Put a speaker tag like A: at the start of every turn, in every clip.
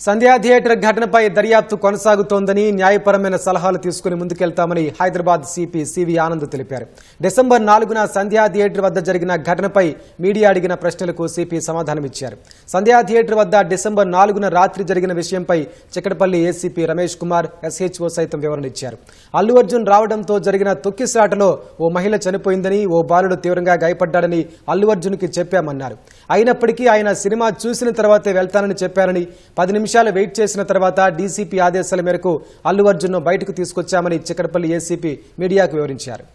A: సంధ్యా theatre ఘటనపై దర్యాప్తు కొనసాగుతోందని న్యాయపరమైన సలహాలు తీసుకుని ముందుకెళ్తామని హైదరాబాద్ సిపి సివి ఆనంద్ తెలిపారు. డిసెంబర్ 4న సంధ్యా థియేటర్ వద్ద జరిగిన ఘటనపై మీడియా అడిగిన ప్రశ్నలకు సిపి సమాధానమిచ్చారు. సంధ్యా థియేటర్ వద్ద డిసెంబర్ 4న రాత్రి జరిగిన విషయంపై చిక్కడపల్లి ఏసీపీ రమేష్ కుమార్ ఎస్హెచ్ఓ సైతం వివరణ ఇచ్చారు. అల్లు అర్జున్ రావడంతో జరిగిన తొక్కిసలాటలో ఓ మహిళ చనిపోయిందని, ఓ బాలుడు తీవ్రంగా గాయపడ్డాడని అల్లు అర్జున్కి చెప్పామన్నారు. అయినప్పటికీ ఆయన సినిమా చూసిన తర్వాతే వెళ్తానని చెప్పారని, 10 నిమిషాలు వెయిట్ చేసిన తర్వాత డీసీపీ ఆదేశాల మేరకు అల్లు అర్జున్ను బయటకు తీసుకొచ్చామని చిక్కడపల్లి ఏసీపీ మీడియాకు వివరించారు.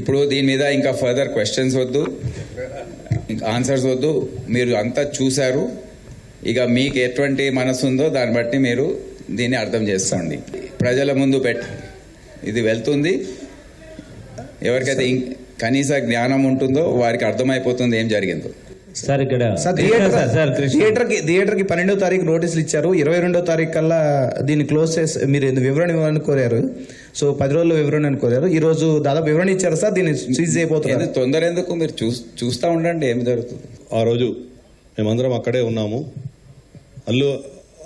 B: ఇప్పుడు దీని మీద ఇంకా ఫర్దర్ క్వశ్చన్స్ వద్దు, ఇంకా ఆన్సర్స్ వద్దు. మీరు అంతా చూశారు. ఇక మీకు ఎటువంటి మనసు ఉందో దాన్ని బట్టి మీరు దీన్ని అర్థం చేసుకోండి. ప్రజల ముందు ఇది వెళ్తుంది. ఎవరికైతే కనీస జ్ఞానం ఉంటుందో వారికి అర్థమైపోతుంది ఏం జరిగిందో.
C: సార్ ఇక్కడ
D: థియేటర్ కి 12వ తారీఖు నోటీసులు ఇచ్చారు. 22వ తారీఖు కల్లా దీన్ని క్లోజ్ చేసి మీరు వివరణ ఇవ్వాలని కోరారు. సో 10 రోజుల్లో వివరణ అని కోరారు. ఈ రోజు దాదాపు వివరణ ఇచ్చారు సార్. దీన్ని సీజ్ అయిపోతున్నారు.
B: తొందర ఎందుకు, మీరు చూస్తూ ఉండండి ఏం జరుగుతుంది.
E: ఆ రోజు మేమందరం అక్కడే ఉన్నాము.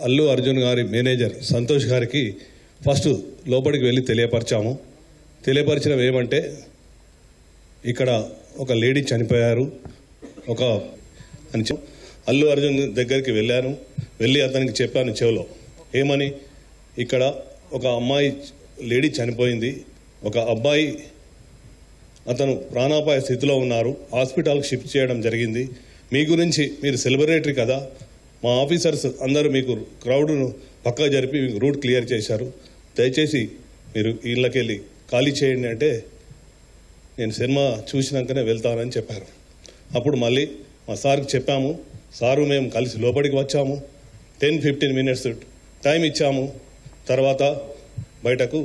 E: అల్లు అర్జున్ గారి మేనేజర్ సంతోష్ గారికి ఫస్ట్ లోపలికి వెళ్ళి తెలియపరిచినవి ఏమంటే, ఇక్కడ ఒక లేడీ చనిపోయారు అని అల్లు అర్జున్ దగ్గరికి వెళ్ళి అతనికి చెప్పాను చెవిలో, ఏమని, ఇక్కడ ఒక అమ్మాయి లేడీ చనిపోయింది, ఒక అబ్బాయి అతను ప్రాణాపాయ స్థితిలో ఉన్నారు, హాస్పిటల్కి షిఫ్ట్ చేయడం జరిగింది. మీ గురించి మీరు సెలబ్రిటీ కదా, మా ఆఫీసర్స్ అందరూ మీకు క్రౌడ్ను పక్కా జరిపి మీకు రూట్ క్లియర్ చేశారు, దయచేసి మీరు ఇళ్ళకెళ్ళి ఖాళీ చేయండి అంటే, నేను సినిమా చూసినాకనే వెళ్తానని చెప్పారు. అప్పుడు మళ్ళీ మా సార్కి చెప్పాము. సారు మేము కలిసి లోపలికి వచ్చాము. 10-15 మినిట్స్ టైం ఇచ్చాము. తర్వాత బయటకు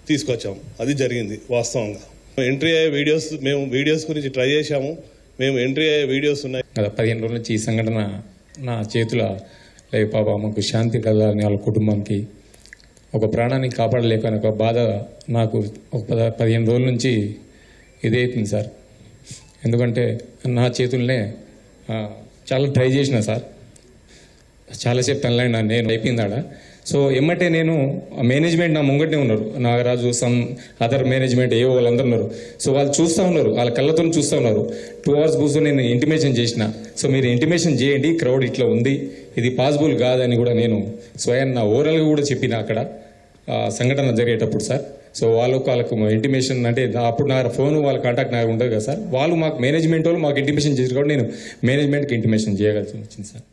E: తీసుకొచ్చాము. అది జరిగింది వాస్తవంగా. ఎంట్రీ అయ్యే మేము వీడియోస్ గురించి ట్రై చేశాము. ఎంట్రీ అయ్యే వీడియోస్ ఉన్నాయి.
F: గత 15 రోజుల నుంచి ఈ సంఘటన నా చేతుల లేక పాప మాకు శాంతి కలగాలని వాళ్ళ కుటుంబానికి ఒక ప్రాణాన్ని కాపాడలేకని ఒక బాధ నాకు ఒక 15 రోజుల నుంచి ఇదే అవుతుంది సార్. ఎందుకంటే నా చేతుల్నే చాలా ట్రై చేసిన సార్, చాలాసేపు తనలైనా నేను అయిపోయిందాడ. సో ఎమ్మటే నేను మేనేజ్మెంట్ నా ముంగటే ఉన్నారు, నాగరాజు అదర్ మేనేజ్మెంట్ ఏవో వాళ్ళందరూ ఉన్నారు. సో వాళ్ళు చూస్తూ ఉన్నారు, వాళ్ళ కళ్ళతో చూస్తూ ఉన్నారు. 2 hours కూర్చొని నేను ఇంటిమేషన్ చేసిన. సో మీరు ఇంటిమేషన్ చేయండి, క్రౌడ్ ఇట్లా ఉంది, ఇది పాసిబుల్ కాదని కూడా నేను స్వయం నా ఓవరాల్గా కూడా చెప్పిన అక్కడ సంఘటన జరిగేటప్పుడు సార్. సో వాళ్ళకు ఇంటిమేషన్ అంటే అప్పుడు నా ఫోన్ వాళ్ళ కాంటాక్ట్ నాకు ఉండదు కదా సార్. వాళ్ళు మాకు మేనేజ్మెంట్ వాళ్ళు మాకు ఇంటిమేషన్ చేసి కూడా నేను మేనేజ్మెంట్కి ఇంటిమేషన్ చేయగలిసి వచ్చింది సార్.